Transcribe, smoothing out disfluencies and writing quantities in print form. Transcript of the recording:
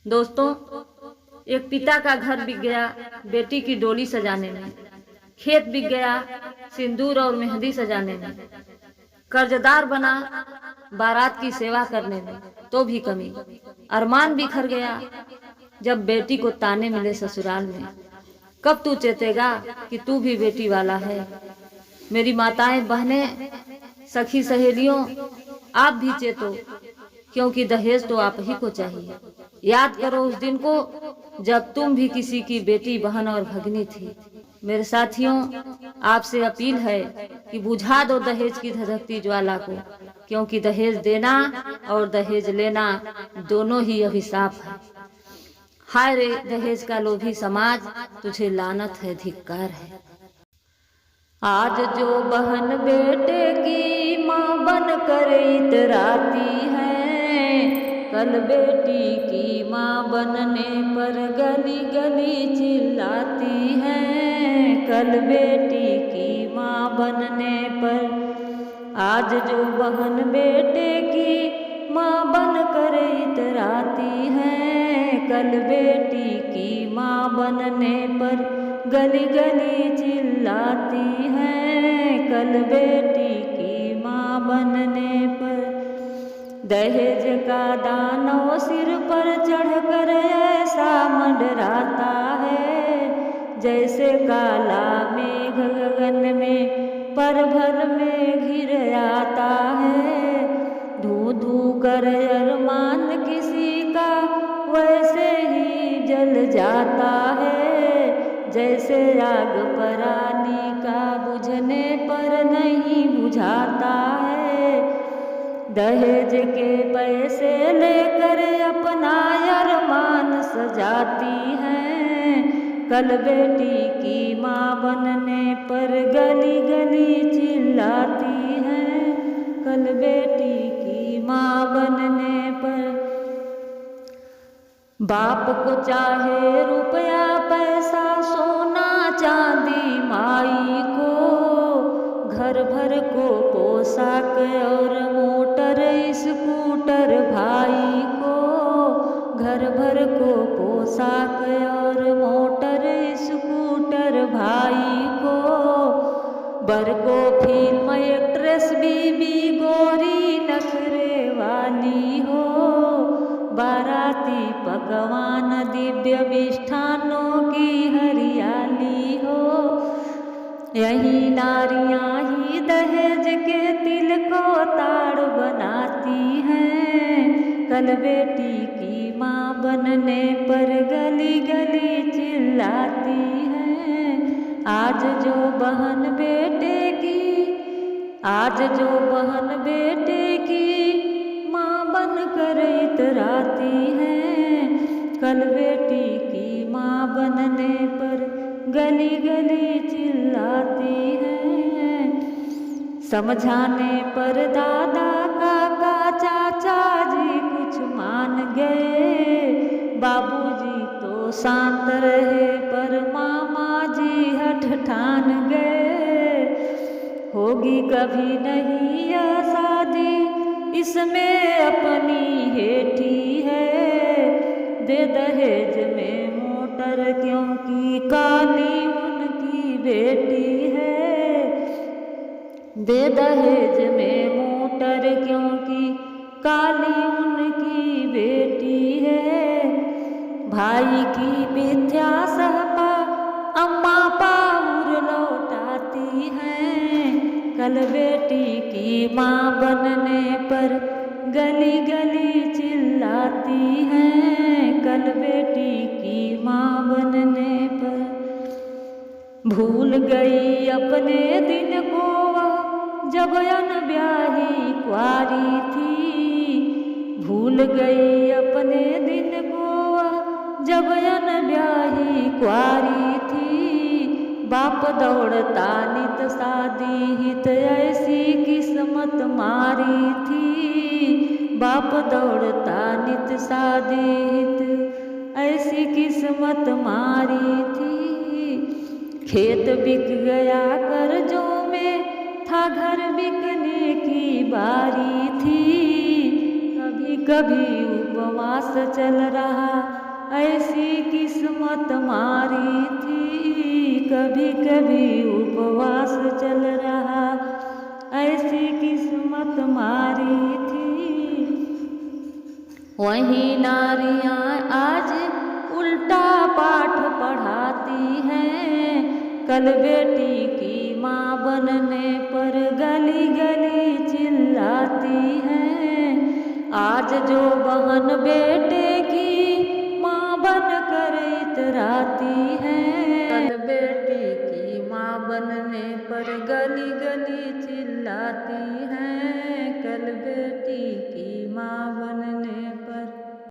दोस्तों, एक पिता का घर बिक गया बेटी की डोली सजाने में, खेत बिक गया सिंदूर और मेहंदी सजाने में, कर्जदार बना बारात की सेवा करने में तो भी कमी, अरमान बिखर गया जब बेटी को ताने मिले ससुराल में। कब तू चेतेगा कि तू भी बेटी वाला है? मेरी माताएं, बहनें, सखी सहेलियों, आप भी चेतो, क्योंकि दहेज तो आप ही को चाहिए। याद करो उस दिन को जब तुम भी किसी की बेटी, बहन और भगिनी थी। मेरे साथियों, आपसे अपील है कि बुझा दो दहेज की धधकती ज्वाला को, क्योंकि दहेज देना और दहेज लेना दोनों ही अभिशाप है। हाय रे दहेज का लोभी समाज, तुझे लानत है, धिक्कार है। आज जो बहन बेटे की माँ बन कर इतराती है, कल बेटी की माँ बनने पर गली गली चिल्लाती है। कल बेटी की माँ बनने पर आज जो बहन बेटे की माँ बन कर इतराती है, कल बेटी की माँ बनने पर गली गली चिल्लाती है। कल बेटी की माँ बनने पर दहेज का दानव सिर पर चढ़कर ऐसा मंडराता है, जैसे काला मेघ गगन में पल भर में घिर आता है। धू धू कर अरमान किसी का वैसे ही जल जाता है, जैसे आग पराली का बुझने पर नहीं बुझाता है। दहेज के पैसे लेकर अपना अरमान सजाती हैं, कल बेटी की माँ बनने पर गली गली चिल्लाती हैं। कल बेटी की माँ बनने पर बाप को चाहे रुपया पैसा सोना चांदी माई को, घर भर को पोशाक और मोटर स्कूटर भाई को, घर भर को पोशाक और मोटर स्कूटर भाई को। बर को फिल्म एक्ट्रेस बीबी गोरी नखरे वाली हो, बाराती पकवान दिव्य मिष्ठानों की हरियाली हो। यही नारियां ही दहेज के तिल को ताड़ बनाती हैं, कल बेटी की माँ बनने पर गली गली चिल्लाती हैं। आज जो बहन बेटे की माँ बन कर इतराती हैं, कल बेटी की माँ बनने पर गली गली चिल्लाती हैं। समझाने पर दादा काका चाचा जी कुछ मान गए, बाबूजी तो शांत रहे पर मामा जी हठ ठान गए। होगी कभी नहीं यह शादी, इसमें अपनी हेठी है। दे दहेज में मोटर क्योंकि काली उनकी बेटी है। दे दहेज में मोटर क्योंकि काली उनकी बेटी है। भाई की मिथ्या सहपा अम्मा पाउर लौटाती हैं, कल बेटी की माँ बनने पर गली गली चिल्लाती हैं। कल बेटी की माँ बनने पर भूल गई अपने दिन को वह जब अनब्याही कुंवारी थी। भूल गई अपने दिन को वह जब अनब्याही कुंवारी थी। बाप दौड़ता नित शादी हित ऐसी किस्मत मारी थी। बाप दौड़ता नित शादी हित ऐसी किस्मत मारी थी। खेत बिक गया कर्जों में था घर बिकने की बारी थी। कभी कभी उपमा उपवास चल रहा, ऐसी किस्मत मारी थी, कभी कभी उपवास चल रहा, ऐसी किस्मत मारी थी। वही नारियां आज उल्टा पाठ पढ़ाती हैं, कल बेटी की माँ बनने पर गली गली चिल्लाती हैं। आज जो बहन बेटे की माँ बनकर इतराती है, कल बेटी की माँ बनने पर गली गली चिल्लाती है, कल बेटी की माँ बनने